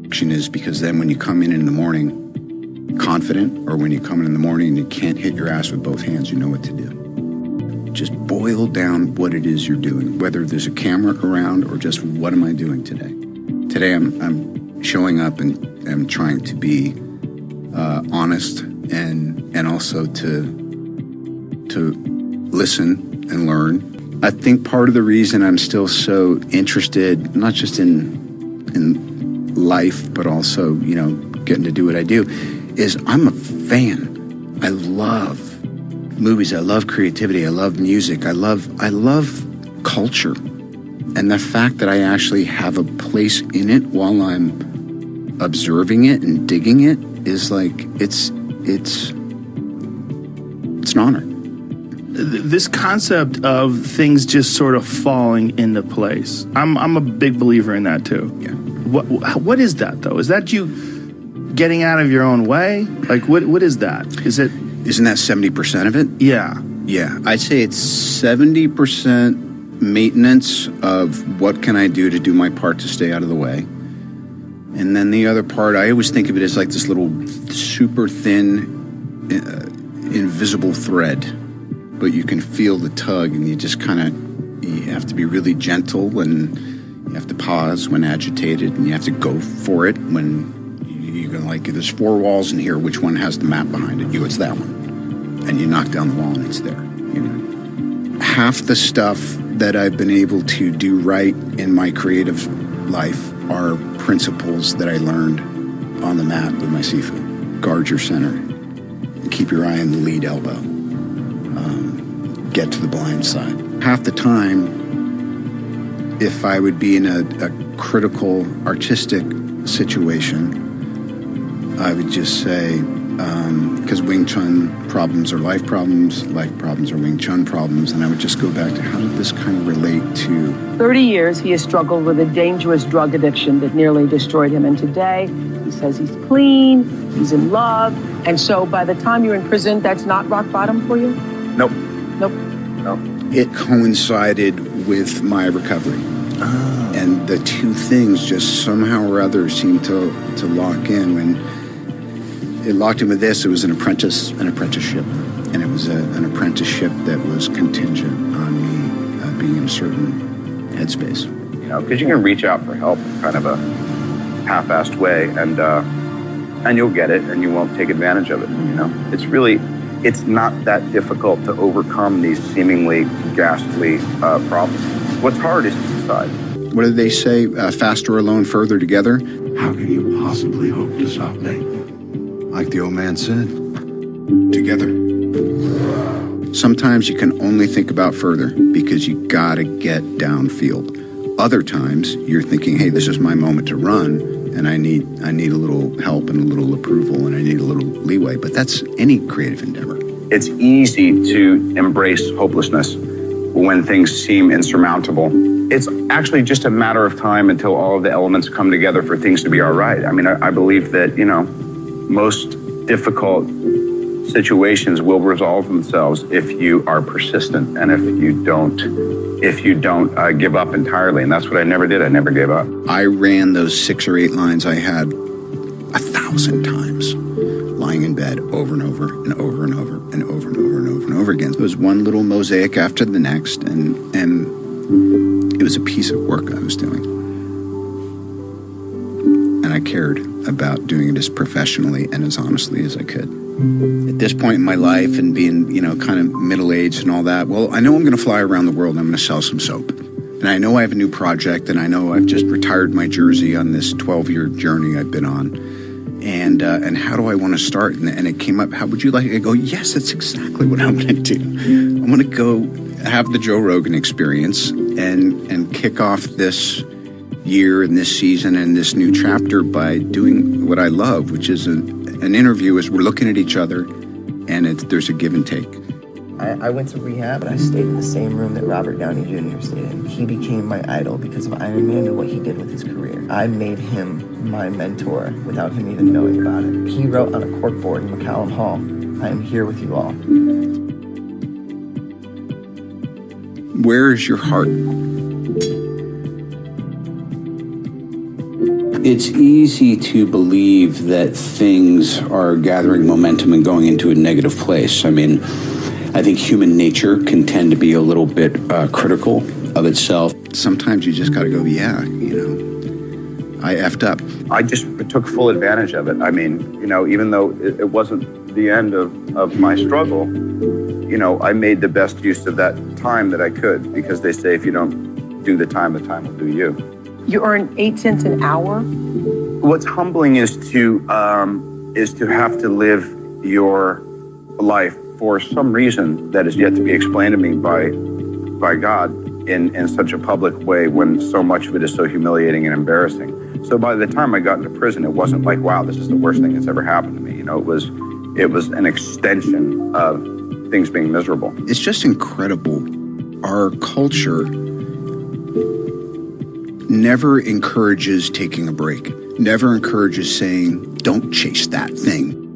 Action is because then when you come in the morning confident, or when you come in the morning and you can't hit your ass with both hands, you know what to do. Just boil down what it is you're doing, whether there's a camera around or just what am I doing today? Today I'm showing up and I'm trying to be honest and also to listen and learn. I think part of the reason I'm still so interested, not just in life, but also, getting to do what I do, is I'm a fan. I love movies. I love creativity. I love music. I love culture. And the fact that I actually have a place in it while I'm observing it and digging it is like, it's an honor. This concept of things just sort of falling into place. I'm a big believer in that too. Yeah. What is that though? Is that you getting out of your own way? Like what is that? Isn't that 70% of it? Yeah. Yeah. I'd say it's 70% maintenance of what can I do to do my part to stay out of the way. And then the other part, I always think of it as like this little super thin, invisible thread, but you can feel the tug, and you have to be really gentle, and you have to pause when agitated, and you have to go for it when you're going to, like, there's four walls in here, which one has the map behind it? It's that one. And you knock down the wall and it's there, Half the stuff that I've been able to do right in my creative life are principles that I learned on the mat with my seafood. Guard your center. Keep your eye on the lead elbow. Get to the blind side. Half the time, if I would be in a critical artistic situation, I would just say, because Wing Chun problems are life problems are Wing Chun problems, and I would just go back to how did this kind of relate to... 30 years he has struggled with a dangerous drug addiction that nearly destroyed him, and today he says he's clean, he's in love, and so by the time you're in prison, that's not rock bottom for you? Nope. Nope. No. It coincided with my recovery. Oh. And the two things just somehow or other seemed to lock in. When it locked in with this, it was an apprenticeship. And it was an apprenticeship that was contingent on me being in a certain headspace. Because you can reach out for help in kind of a half-assed way, and you'll get it, and you won't take advantage of it, It's not that difficult to overcome these seemingly ghastly problems. What's hard is to decide. What do they say? Faster alone, further together? How can you possibly hope to stop me? Like the old man said, together. Sometimes you can only think about further because you gotta get downfield. Other times you're thinking, hey, this is my moment to run, and I need a little help and a little approval, and I need a little leeway. But that's any creative endeavor. It's easy to embrace hopelessness when things seem insurmountable. It's actually just a matter of time until all of the elements come together for things to be all right. I mean, I believe that, most difficult situations will resolve themselves if you are persistent and if you don't give up entirely. And that's what I never did. I never gave up. I ran those 6 or 8 lines I had 1,000 times, lying in bed over and over and over and over and over and over and over and over again. It was one little mosaic after the next, and it was a piece of work I was doing. And I cared about doing it as professionally and as honestly as I could. At this point in my life and being, kind of middle-aged and all that, well, I know I'm going to fly around the world and I'm going to sell some soap. And I know I have a new project, and I know I've just retired my jersey on this 12-year journey I've been on. And how do I want to start? And it came up, how would you like it? I go, yes, that's exactly what I'm going to do. I'm going to go have the Joe Rogan experience and kick off this year and this season and this new chapter by doing what I love, which is an interview as we're looking at each other, and there's a give and take. I went to rehab, and I stayed in the same room that Robert Downey Jr. stayed in. He became my idol because of Iron Man and what he did with his career. I made him my mentor without him even knowing about it. He wrote on a corkboard in McCallum Hall, "I am here with you all." Where is your heart? it's easy to believe that things are gathering momentum and going into a negative place. I mean, I think human nature can tend to be a little bit critical of itself. Sometimes you just got to go, yeah, I effed up. I just took full advantage of it. I mean, even though it wasn't the end of my struggle, I made the best use of that time that I could, because they say if you don't do the time will do you. You earn 8 cents an hour? What's humbling is to have to live your life for some reason that is yet to be explained to me by God in such a public way, when so much of it is so humiliating and embarrassing. So by the time I got into prison, it wasn't like, wow, this is the worst thing that's ever happened to me. It was an extension of things being miserable. It's just incredible. Our culture never encourages taking a break, never encourages saying, don't chase that thing.